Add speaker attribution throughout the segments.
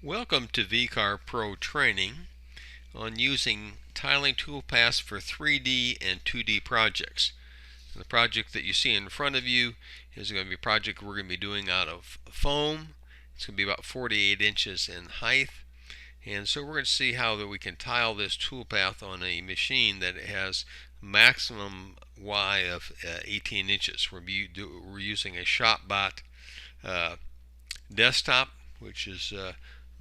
Speaker 1: Welcome to VCarve Pro training on using tiling toolpaths for 3D and 2D projects. And the project that you see in front of you is going to be a project we're going to be doing out of foam. It's going to be about 48 inches in height. And so we're going to see how that we can tile this toolpath on a machine that has maximum Y of 18 inches. We're using a ShopBot desktop, which is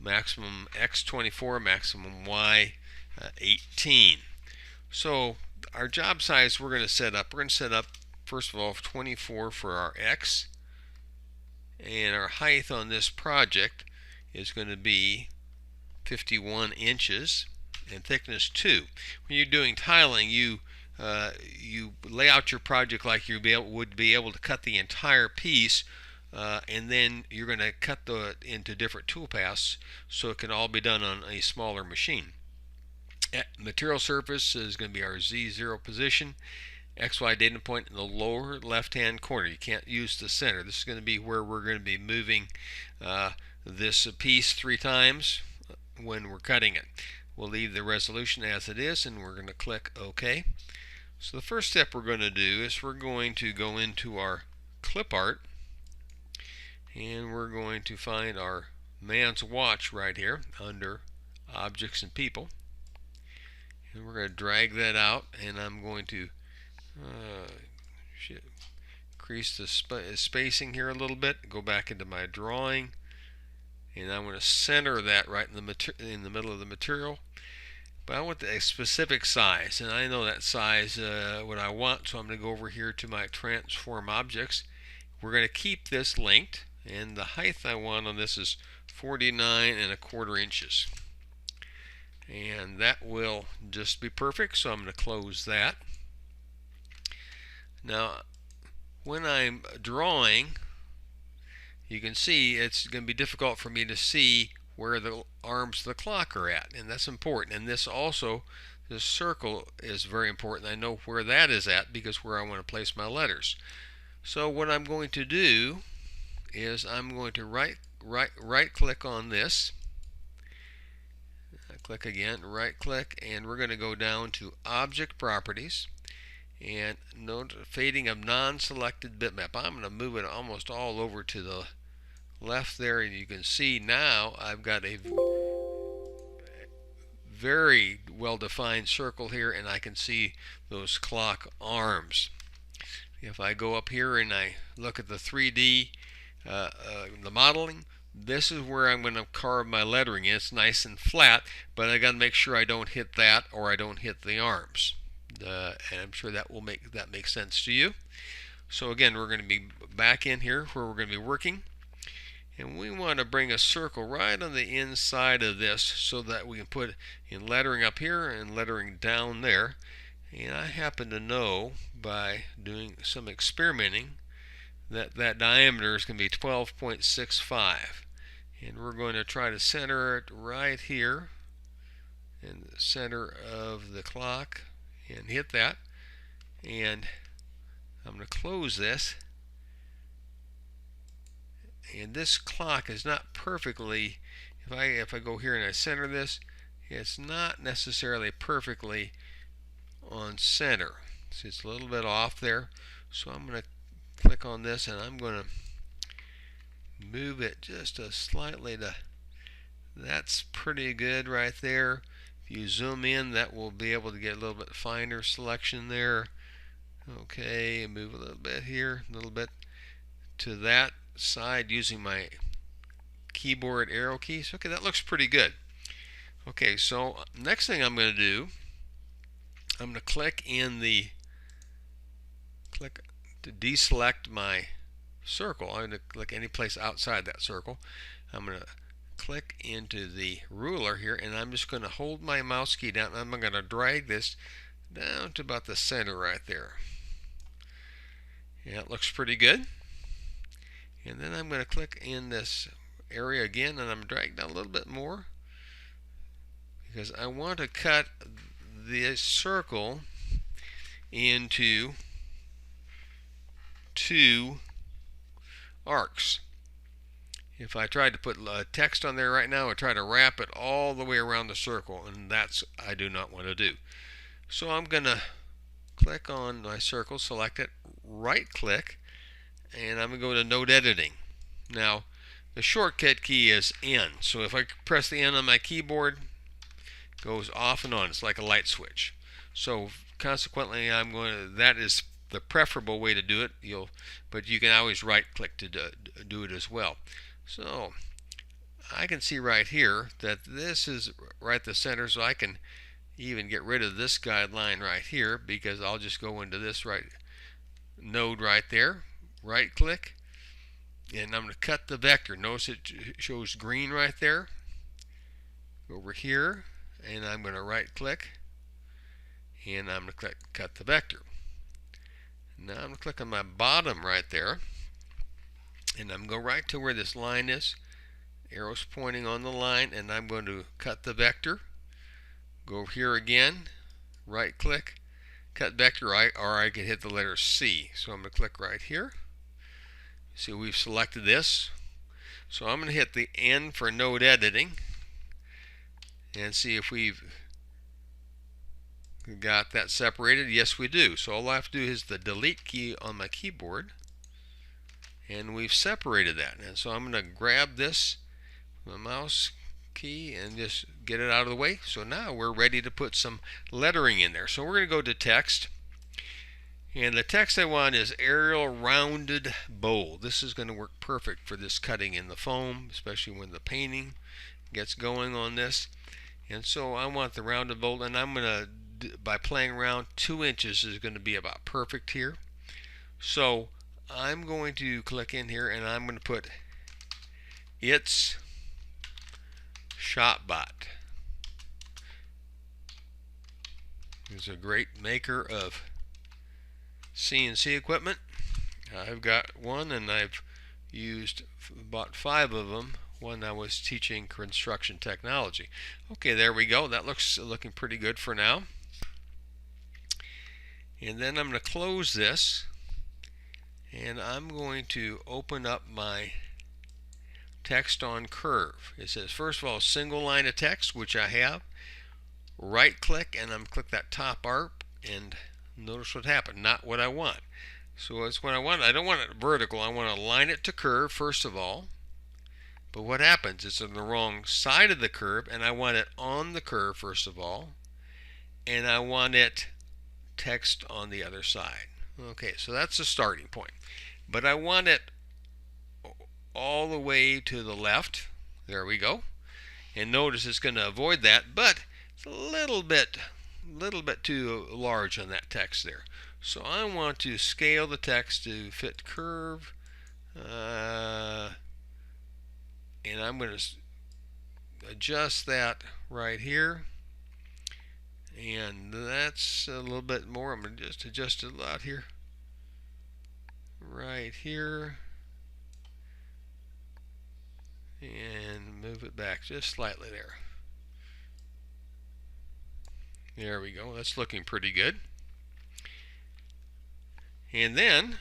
Speaker 1: maximum X24, maximum Y 18. So our job size we're going to set up first of all 24 for our X, and our height on this project is going to be 51 inches and thickness 2. When you're doing tiling, you lay out your project like you would be able to cut the entire piece, and then you're going to cut into different toolpaths so it can all be done on a smaller machine. Material surface is going to be our Z0 position. XY data point in the lower left hand corner. You can't use the center. This is going to be where we're going to be moving this piece 3 times when we're cutting it. We'll leave the resolution as it is, and we're going to click OK. So the first step we're going to do is we're going to go into our clip art, and we're going to find our man's watch right here under objects and people, and we're going to drag that out, and I'm going to increase the spacing here a little bit, go back into my drawing, and I'm going to center that right in the middle of the material. But I want a specific size, and I know that size what I want, so I'm going to go over here to my transform objects. We're going to keep this linked, and the height I want on this is 49¼ inches, and that will just be perfect. So I'm going to close that. Now when I'm drawing, you can see it's going to be difficult for me to see where the arms of the clock are at, and that's important. And this circle is very important. I know where that is at because where I want to place my letters. So what I'm going to do is I'm going to right click on this, click again, right click, and we're going to go down to object properties and note fading of non-selected bitmap. I'm going to move it almost all over to the left there, and you can see now I've got a very well-defined circle here, and I can see those clock arms. If I go up here and I look at the 3D the modeling, this is where I'm going to carve my lettering in. It's nice and flat, but I got to make sure I don't hit that or I don't hit the arms. And I'm sure that will make sense to you. So again, we're going to be back in here where we're going to be working, and we want to bring a circle right on the inside of this so that we can put in lettering up here and lettering down there. And I happen to know by doing some experimenting that diameter is going to be 12.65, and we're going to try to center it right here in the center of the clock and hit that. And I'm going to close this, and this clock is not perfectly, if I go here and I center this, it's not necessarily perfectly on center. So it's a little bit off there. So I'm going to click on this, and I'm going to move it just slightly to, that's pretty good right there. If you zoom in, that will be able to get a little bit finer selection there. Okay, move a little bit here, a little bit to that side using my keyboard arrow keys. Okay, that looks pretty good. Okay, so next thing I'm going to do, I'm going to click to deselect my circle. I'm going to click any place outside that circle. I'm going to click into the ruler here, and I'm just going to hold my mouse key down, and I'm going to drag this down to about the center right there. Yeah, it looks pretty good. And then I'm going to click in this area again, and I'm dragging down a little bit more because I want to cut this circle into 2 arcs. If I tried to put text on there right now, I try to wrap it all the way around the circle, and that's I do not want to do. So I'm going to click on my circle, select it, right click, and I'm going to go to Node Editing. Now, the shortcut key is N. So if I press the N on my keyboard, it goes off and on. It's like a light switch. So consequently, that is the preferable way to do it. But you can always right click to do it as well. So I can see right here that this is right the center, so I can even get rid of this guideline right here, because I'll just go into this node right there, right click, and I'm going to cut the vector. Notice it shows green right there. Go over here, and I'm going to right click, and I'm going to cut the vector. Now I'm going to click on my bottom right there, and I'm going to go right to where this line is. Arrow's pointing on the line, and I'm going to cut the vector. Go over here again, right click, cut vector, or I can hit the letter C. So I'm going to click right here. See, we've selected this. So I'm going to hit the N for node editing and see if we've got that separated. Yes, we do. So all I have to do is the delete key on my keyboard, and we've separated that. And so I'm going to grab this, my mouse key, and just get it out of the way. So now we're ready to put some lettering in there. So we're going to go to text, and the text I want is Arial Rounded Bold. This is going to work perfect for this cutting in the foam, especially when the painting gets going on this. And so I want the rounded bold, and I'm going to, by playing around, 2 inches is going to be about perfect here. So I'm going to click in here, and I'm going to put It's Shopbot. It's a great maker of CNC equipment. I've got one, and I've bought 5 of them when I was teaching construction technology. Okay, there we go. That looking pretty good for now. And then I'm going to close this, and I'm going to open up my text on curve. It says, first of all, single line of text, which I have. Right click, and I'm going to click that top arc, and notice what happened. Not what I want. So it's what I want. I don't want it vertical. I want to align it to curve first of all. But what happens? It's on the wrong side of the curve, and I want it on the curve first of all, and I want it text on the other side. Okay, so that's the starting point. But I want it all the way to the left. There we go. And notice it's going to avoid that, but it's a little bit too large on that text there. So I want to scale the text to fit curve. And I'm going to adjust that right here, and that's a little bit more. I'm going to just adjust it a lot here, right here, and move it back just slightly there. There we go. That's looking pretty good. And then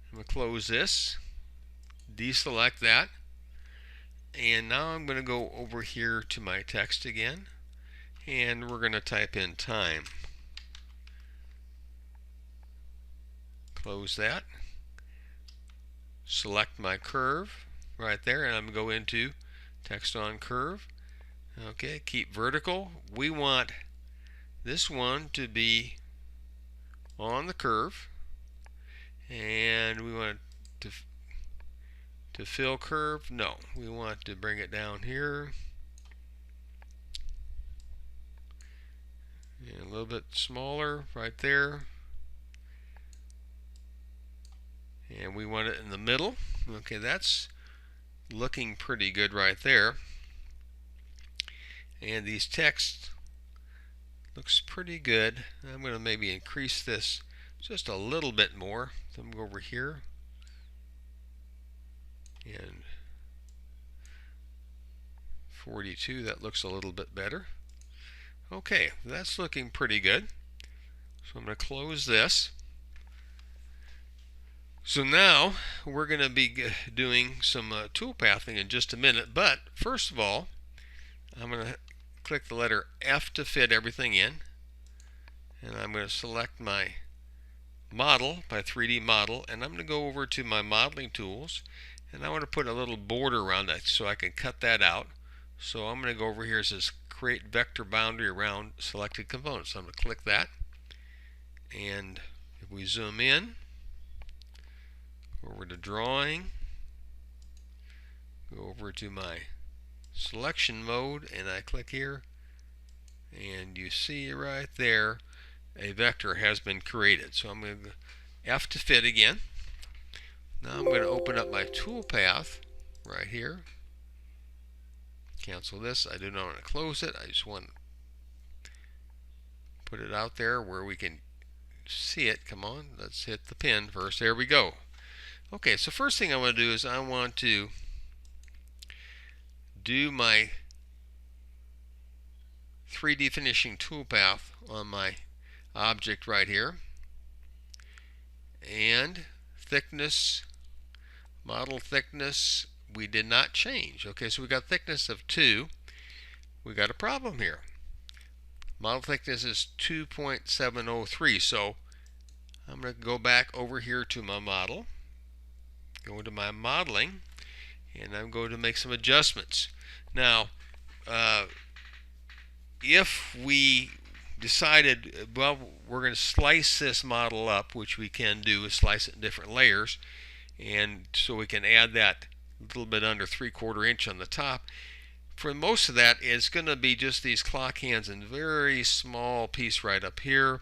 Speaker 1: I'm going to close this, deselect that, and now I'm going to go over here to my text again, and we're going to type in time. Close that, select my curve right there, and I'm going to go into text on curve. Okay, keep vertical. We want this one to be on the curve, and we want to fill curve. No, we want to bring it down here, and a little bit smaller right there, and we want it in the middle. Okay, that's looking pretty good right there. And these text looks pretty good. I'm going to maybe increase this just a little bit more. So I'm going to go over here, and 42, that looks a little bit better. Okay, that's looking pretty good. So I'm going to close this. So now we're going to be doing some toolpathing in just a minute, but first of all, I'm going to click the letter F to fit everything in, and I'm going to select my model, my 3D model, and I'm going to go over to my modeling tools, and I want to put a little border around that so I can cut that out. So I'm going to go over here. It says create vector boundary around selected components. So I'm going to click that, and if we zoom in, over to drawing, go over to my selection mode, and I click here, and you see right there a vector has been created. So I'm going to F to fit again. Now I'm going to open up my toolpath right here. Cancel this. I do not want to close it. I just want to put it out there where we can see it. Come on, let's hit the pin first. There we go. Okay, so first thing I want to do is I want to do my 3D finishing toolpath on my object right here. And thickness, model thickness, we did not change. Okay, so we got thickness of 2. We got a problem here. Model thickness is 2.703. So I'm going to go back over here to my model, go into my modeling, and I'm going to make some adjustments. Now, if we decided, well, we're going to slice this model up, which we can do, is slice it in different layers, and so we can add that little bit under 3/4 inch on the top. For most of that, it's going to be just these clock hands and very small piece right up here,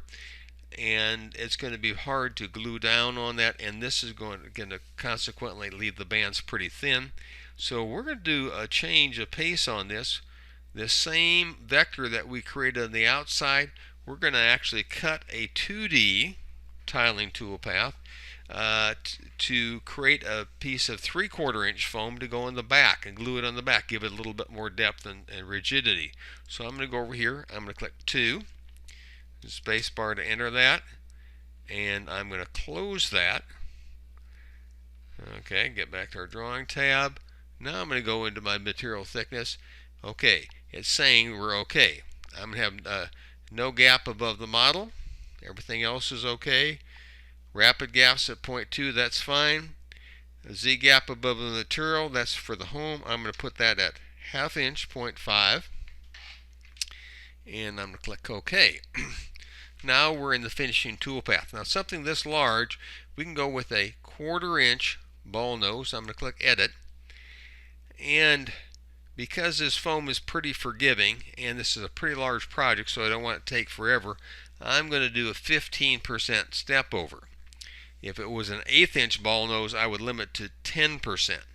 Speaker 1: and it's going to be hard to glue down on that, and this is going to consequently leave the bands pretty thin. So we're going to do a change of pace on this. This same vector that we created on the outside, we're going to actually cut a 2D tiling toolpath to create a piece of 3/4 inch foam to go in the back and glue it on the back, give it a little bit more depth and rigidity. So I'm going to go over here, I'm going to click 2, space bar to enter that, and I'm going to close that. Okay, get back to our drawing tab. Now I'm going to go into my material thickness. Okay, it's saying we're okay. I'm going to have no gap above the model. Everything else is okay. Rapid gaps at 0.2, that's fine. A Z gap above the material, that's for the home. I'm going to put that at 1/2 inch, 0.5. And I'm going to click OK. Now we're in the finishing toolpath. Now something this large, we can go with a 1/4 inch ball nose. I'm going to click Edit. And because this foam is pretty forgiving, and this is a pretty large project, so I don't want it to take forever, I'm going to do a 15% step over. If it was an 1/8 inch ball nose, I would limit to 10%.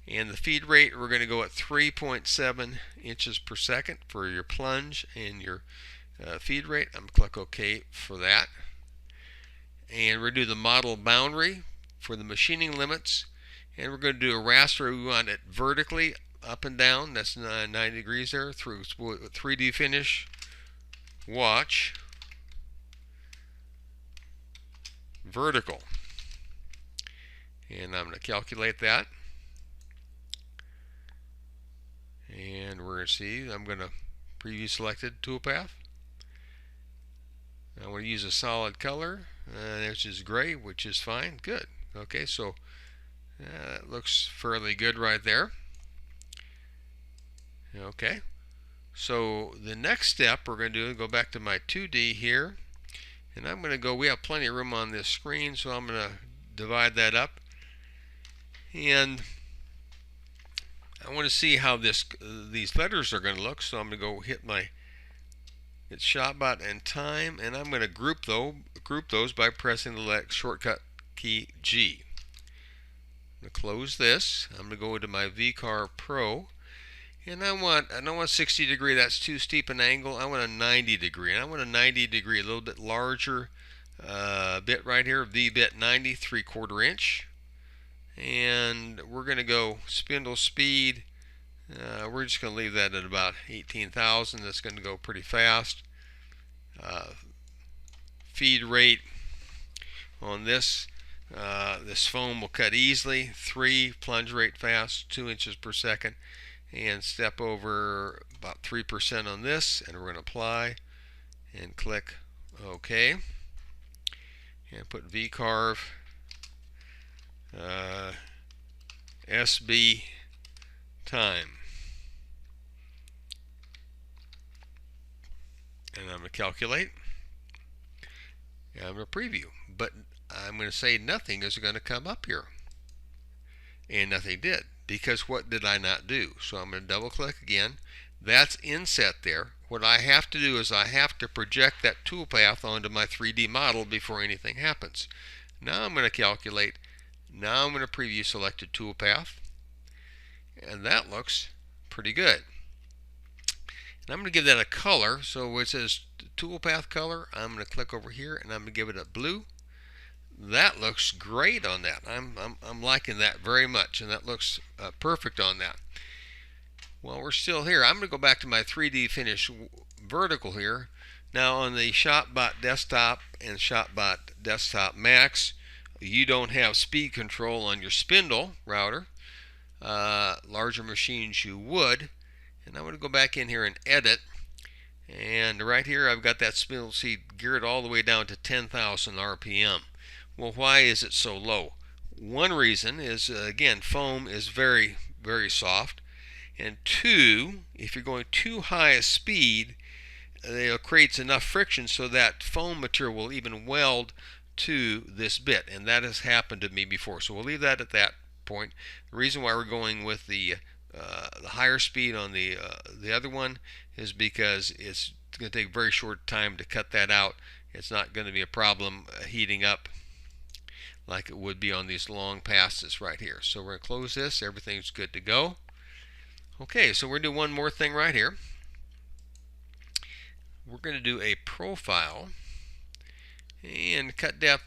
Speaker 1: And the feed rate, we're going to go at 3.7 inches per second for your plunge and your feed rate. I'm going to click OK for that. And we're going to do the model boundary for the machining limits. And we're going to do a raster. We want it vertically up and down. That's 90 degrees there. Through 3D finish. Watch. Vertical. And I'm going to calculate that. And we're going to see, I'm going to preview selected toolpath. I want to use a solid color, which is gray, which is fine. Good. Okay, so it looks fairly good right there. Okay, so the next step we're going to do is go back to my 2D here, and I'm going to go, we have plenty of room on this screen, so I'm going to divide that up, and I want to see how these letters are going to look, so I'm going to go hit my shotbot and time, and I'm going to group those by pressing the shortcut key G. I'm going to close this. I'm going to go into my VCarve Pro, and I don't want 60 degree, that's too steep an angle. I want a 90 degree, and I want a 90 degree, a little bit larger bit right here, V bit 90, 3/4 inch. And we're going to go spindle speed. We're just going to leave that at about 18,000. That's going to go pretty fast. Feed rate on this, This foam will cut easily. 3, plunge rate fast, 2 inches per second, and step over about 3% on this, and we're going to apply and click OK, and put VCarve SB time, and I'm going to calculate, and I'm going to preview, but I'm going to say nothing is going to come up here, and nothing did, because what did I not do? So I'm going to double click again. That's inset there. What I have to do is I have to project that toolpath onto my 3D model before anything happens. Now I'm going to calculate. Now I'm going to preview selected toolpath, and that looks pretty good. And I'm going to give that a color. So it says toolpath color. I'm going to click over here and I'm going to give it a blue. That looks great on that. I'm liking that very much, and that looks perfect on that. Well, we're still here. I'm going to go back to my 3D Finish vertical here. Now on the ShopBot Desktop and ShopBot Desktop Max, you don't have speed control on your spindle router. Larger machines you would. And I'm going to go back in here and edit. And right here I've got that spindle speed geared all the way down to 10,000 RPM. Well, why is it so low? One reason is, again, foam is very, very soft. And 2, if you're going too high a speed, it creates enough friction so that foam material will even weld to this bit. And that has happened to me before. So we'll leave that at that point. The reason why we're going with the higher speed on the other one is because it's going to take a very short time to cut that out. It's not going to be a problem heating up like it would be on these long passes right here. So we're going to close this. Everything's good to go. Okay, so we're going to do one more thing right here. We're going to do a profile, and cut depth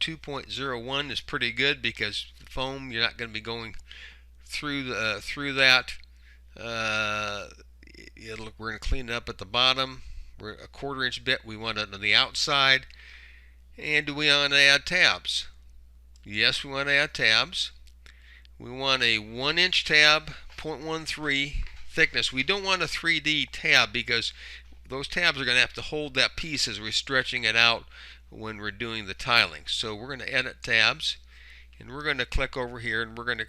Speaker 1: 2.01 is pretty good because foam, you're not going to be going through that. We're going to clean it up at the bottom. We're a 1/4 inch bit. We want it on the outside. And do we want to add tabs? Yes, we want to add tabs. We want a 1-inch tab, 0.13 thickness. We don't want a 3D tab because those tabs are going to have to hold that piece as we're stretching it out when we're doing the tiling. So we're going to edit tabs, and we're going to click over here, and we're going to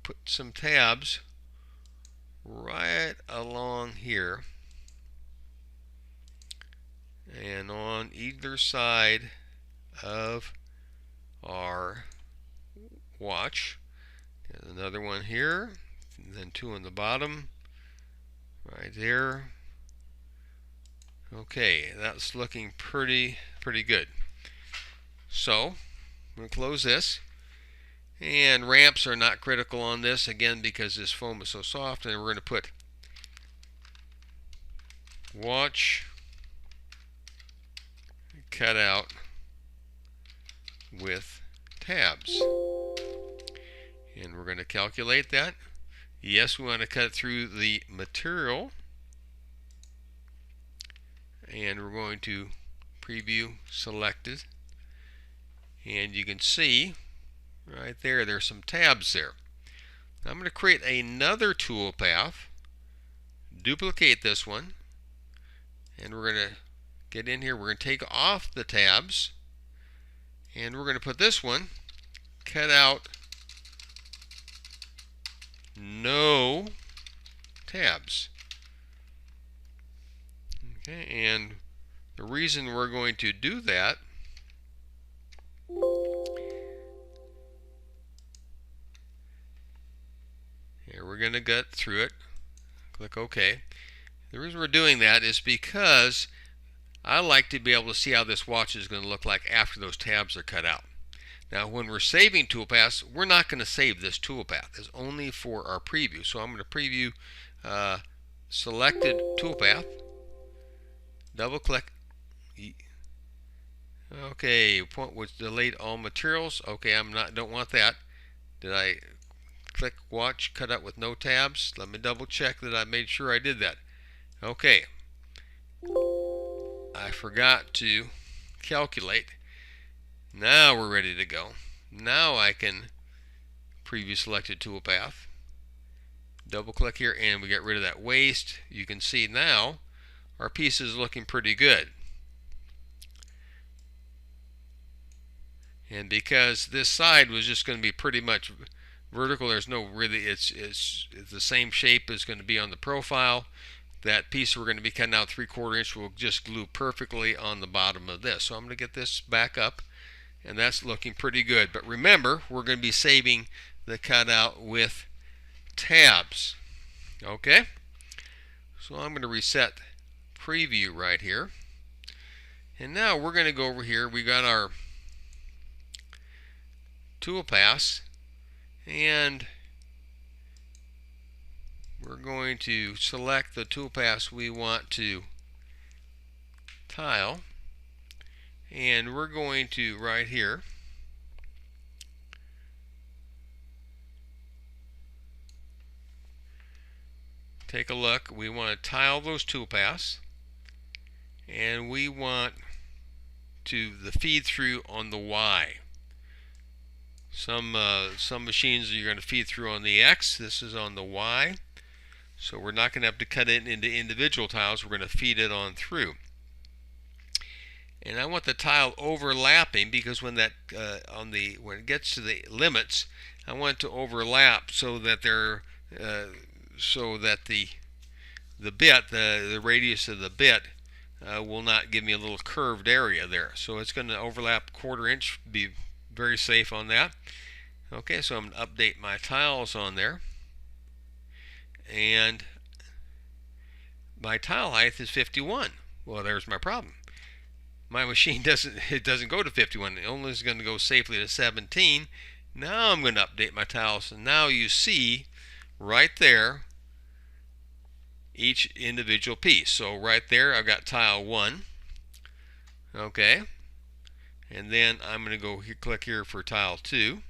Speaker 1: put some tabs right along here and on either side of our watch. There's another one here, and then 2 on the bottom right there. Okay, that's looking pretty good. So I'm going to close this, and ramps are not critical on this, again, because this foam is so soft. And we're going to put watch cut out with tabs, and we're going to calculate that. Yes, we want to cut through the material, and we're going to preview selected, and you can see right there there's some tabs there. Now I'm going to create another toolpath, duplicate this one, and we're going to get in here. We're going to take off the tabs, and we're going to put this one, cut out no tabs. Okay, and the reason we're going to do that here, we're going to gut through it, click OK. The reason we're doing that is because I like to be able to see how this watch is going to look like after those tabs are cut out. Now when we're saving toolpaths, we're not going to save this toolpath. It's only for our preview. So I'm going to preview selected toolpath, double click. Okay, point was delete all materials. Okay, don't want that. Did I click watch cut out with no tabs? Let me double check that I made sure I did that. Okay, I forgot to calculate. Now we're ready to go. Now I can preview selected toolpath. Double click here and we get rid of that waste. You can see now our piece is looking pretty good. And because this side was just going to be pretty much vertical, there's no really, it's the same shape as going to be on the profile. That piece we're going to be cutting out 3/4 inch will just glue perfectly on the bottom of this. So I'm going to get this back up, and that's looking pretty good. But remember, we're going to be saving the cutout with tabs. Okay? So I'm going to reset preview right here. And now we're going to go over here. We got our toolpaths, and we're going to select the toolpaths we want to tile, and we're going to right here take a look. We want to tile those toolpaths, and we want the feed through on the Y. Some machines you're going to feed through on the X. This is on the Y. So we're not going to have to cut it into individual tiles. We're going to feed it on through. And I want the tile overlapping because when that when it gets to the limits, I want it to overlap so that the bit, the radius of the bit, will not give me a little curved area there. So it's going to overlap 1/4 inch, be very safe on that. Okay, so I'm going to update my tiles on there, and my tile height is 51. Well, there's my problem. My machine doesn't go to 51. It only is going to go safely to 17. Now I'm going to update my tiles, and now you see right there each individual piece. So right there I've got tile 1. Okay, and then I'm going to go here, click here for tile 2.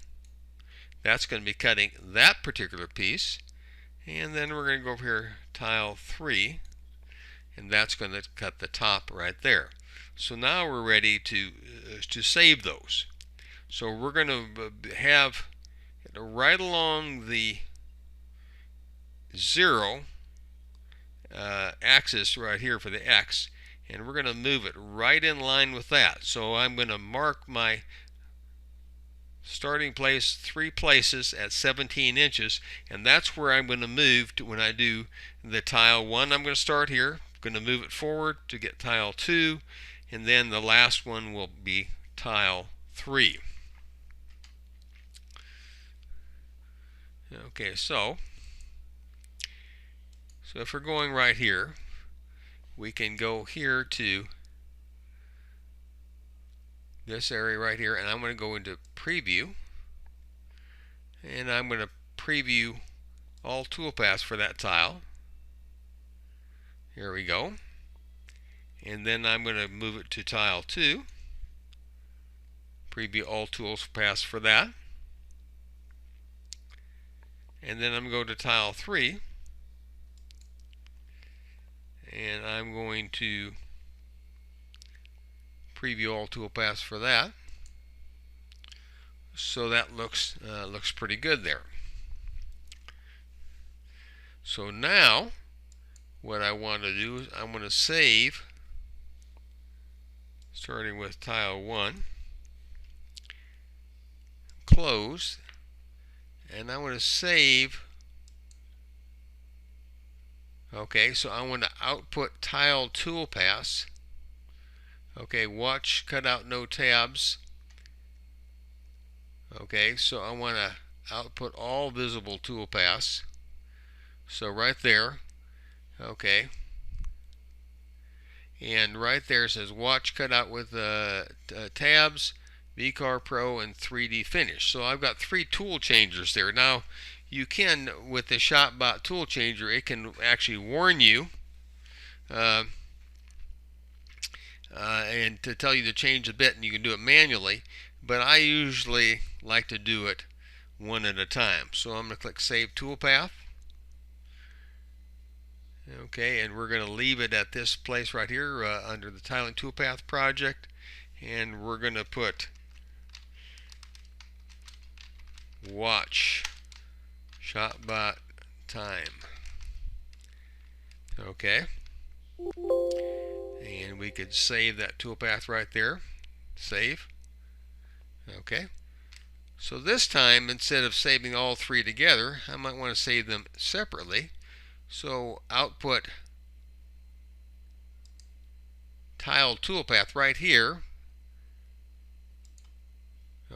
Speaker 1: That's going to be cutting that particular piece. And then we're going to go over here, tile 3, and that's going to cut the top right there. So now we're ready to save those. So we're going to have right along the 0 axis right here for the X, and we're going to move it right in line with that. So I'm going to mark my starting place 3 places at 17 inches, and that's where I'm going to move to when I do the tile 1. I'm going to start here, I'm going to move it forward to get tile 2, and then the last one will be tile 3. Okay, so if we're going right here, we can go here to this area right here, and I'm going to go into preview, and I'm going to preview all toolpaths for that tile. Here we go. And then I'm going to move it to tile 2, preview all toolpaths for that. And then I'm going to go to tile 3, and I'm going to preview all toolpaths for that. So that looks pretty good there. So now what I want to do is I'm going to save, starting with tile 1, close, and I want to save. Okay, so I want to output tile toolpaths. Okay, watch, cut out, no tabs. Okay, so I want to output all visible toolpaths. So right there, okay, and right there it says watch, cut out with tabs, VCarve Pro, and 3D Finish. So I've got 3 tool changers there. Now you can, with the ShopBot tool changer, it can actually warn you and to tell you to change a bit, and you can do it manually, but I usually like to do it one at a time. So I'm going to click Save Toolpath. Okay, and we're going to leave it at this place right here under the Tiling Toolpath project, and we're going to put watch shot time. Okay. And we could save that toolpath right there. Save. Okay. So this time, instead of saving all three together, I might want to save them separately. So output tile toolpath right here.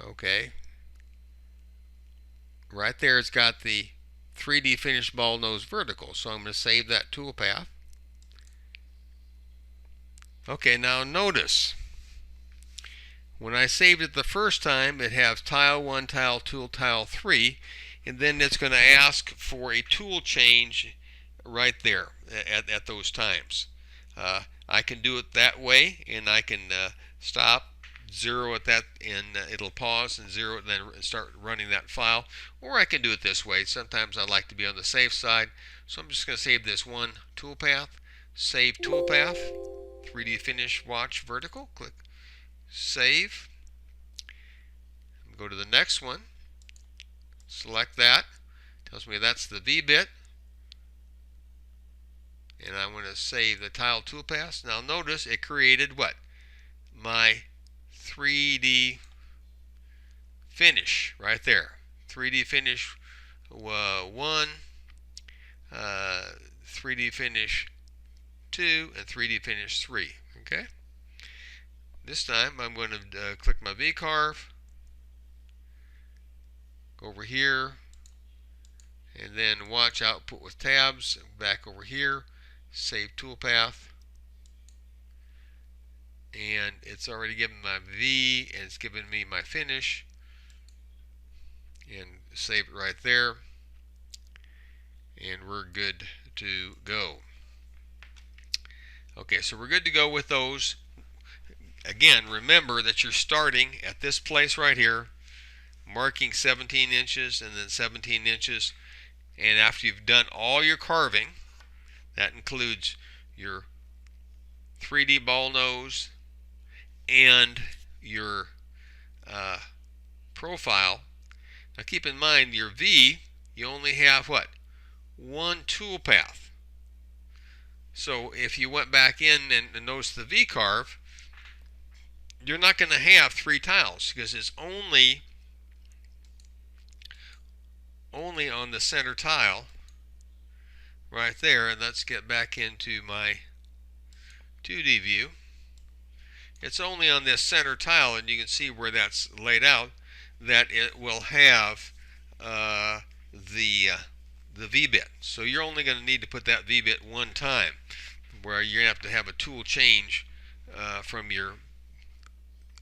Speaker 1: Okay. Right there it's got the 3D finish ball nose vertical. So I'm going to save that toolpath. Okay, now notice when I saved it the first time, it has tile 1, tile 2, tile 3, and then it's going to ask for a tool change right there at those times. I can do it that way, and I can stop, zero at that, and it'll pause and zero, then start running that file. Or I can do it this way. Sometimes I like to be on the safe side, so I'm just going to save this one toolpath, save toolpath, 3D finish watch vertical, click save. Go to the next one, select that, tells me that's the V bit, and I'm going to save the tile toolpath. Now notice it created what? My 3D finish right there. 3D finish 1, 3D finish 2, and 3D finish 3. Okay. This time I'm going to click my VCarve, go over here, and then watch output with tabs, back over here, save toolpath, and it's already given my V and it's given me my finish, and save it right there, and we're good to go. Okay, so we're good to go with those. Again, remember that you're starting at this place right here, marking 17 inches and then 17 inches, and after you've done all your carving, that includes your 3D ball nose and your profile. Now keep in mind your V, you only have what? One toolpath. So if you went back in and noticed the VCarve, you're not going to have three tiles because it's only on the center tile right there. And let's get back into my 2D view. It's only on this center tile, and you can see where that's laid out, that it will have the V-bit. So you're only going to need to put that V-bit one time, where you're going to have a tool change from your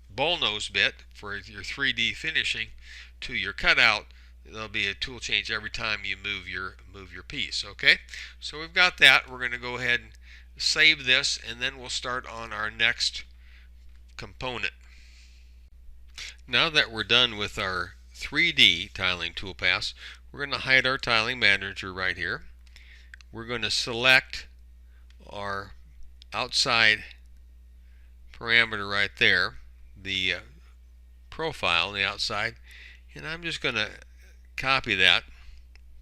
Speaker 1: ball nose bit for your 3D finishing to your cutout. There'll be a tool change every time you move your piece. Okay, so we've got that. We're going to go ahead and save this, and then we'll start on our next component. Now that we're done with our 3D tiling toolpaths, we're going to hide our tiling manager right here. We're going to select our outside parameter right there, the profile on the outside, and I'm just going to copy that.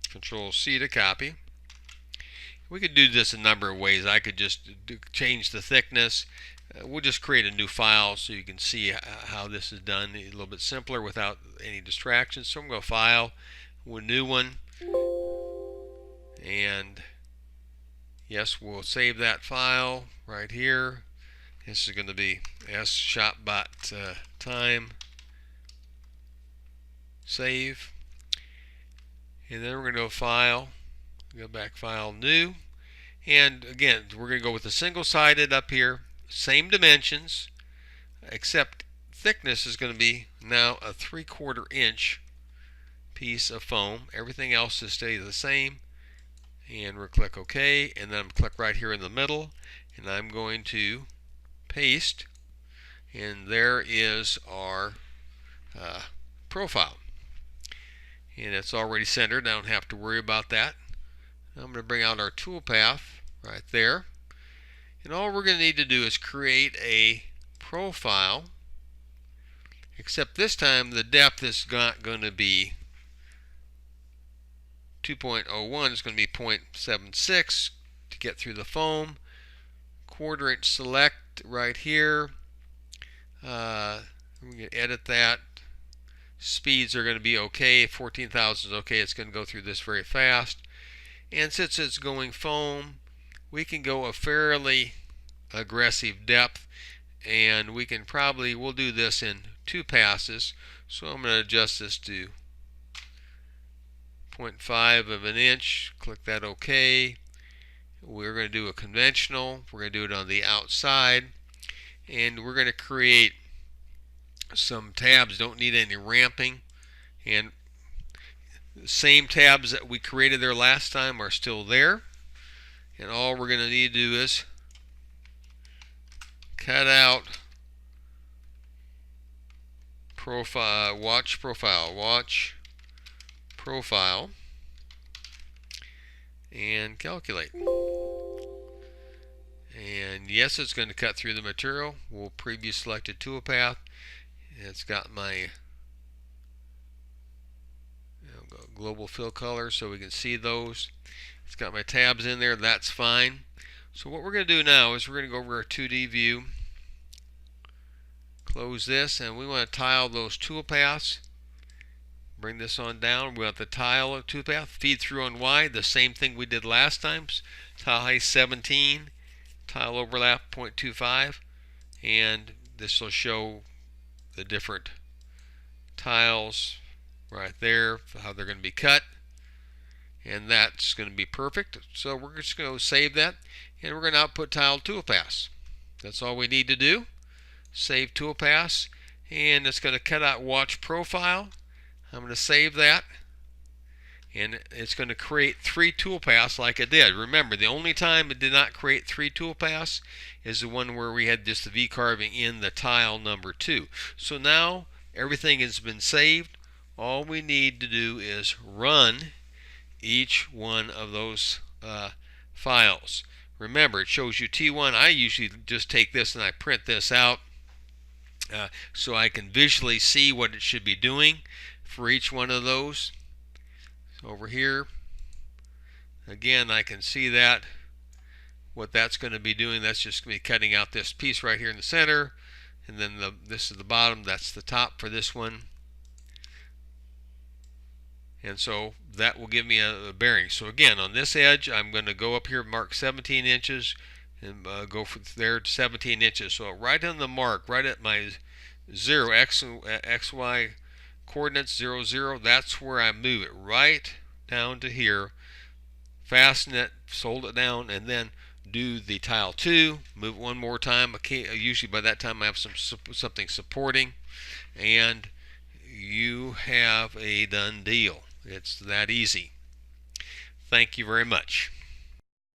Speaker 1: Control C to copy. We could do this a number of ways. I could just change the thickness. We'll just create a new file so you can see how this is done a little bit simpler without any distractions. So I'm going to go File, a new one, and yes, we'll save that file right here. This is going to be shotbot time. Save. And then we're going to go File, go back File, New. And again, we're going to go with the single-sided up here. Same dimensions, except thickness is going to be now a 3/4 inch piece of foam. Everything else is stay the same. And we'll click OK. And then I'm click right here in the middle. And I'm going to paste, and there is our profile, and it's already centered. I don't have to worry about that. I'm going to bring out our toolpath right there, and all we're going to need to do is create a profile, except this time the depth is not going to be 2.01 is going to be 0.76 to get through the foam. Quarter inch select right here. We're going to edit that. Speeds are going to be okay. 14,000 is okay. It's going to go through this very fast. And since it's going foam, we can go a fairly aggressive depth, and we'll do this in 2 passes. So I'm going to adjust this to 0.5 of an inch. Click that OK. We're going to do a conventional. We're going to do it on the outside, and we're going to create some tabs. Don't need any ramping, and the same tabs that we created there last time are still there. And all we're going to need to do is cut out profile, watch profile, and calculate. And yes, it's going to cut through the material. We'll preview selected toolpath. It's got my global fill color so we can see those. It's got my tabs in there. That's fine. So what we're going to do now is we're going to go over our 2D view, close this, and we want to tile those toolpaths. Bring this on down. We want the tile toolpath, feed through on Y, the same thing we did last time. Tile height 17, tile overlap 0.25, and this will show the different tiles right there, how they're going to be cut, and that's going to be perfect. So we're just going to save that, and we're going to output tile toolpaths. That's all we need to do. Save toolpaths, and it's going to cut out watch profile. I'm going to save that, and it's going to create 3 toolpaths like it did. Remember, the only time it did not create 3 toolpaths is the one where we had just the V-carving in the tile number 2. So now everything has been saved. All we need to do is run each one of those files. Remember, it shows you T1. I usually just take this and I print this out so I can visually see what it should be doing for each one of those. So over here, again, I can see that, what that's going to be doing. That's just going to be cutting out this piece right here in the center, and then this is the bottom, that's the top for this one. And so that will give me a bearing. So again, on this edge, I'm going to go up here, mark 17 inches, and go from there to 17 inches. So right on the mark, right at my 0, XY coordinates, 0, 0, that's where I move it right down to here, fasten it, fold it down, and then do the tile 2, move it one more time. Usually by that time I have something supporting, and you have a done deal. It's that easy. Thank you very much.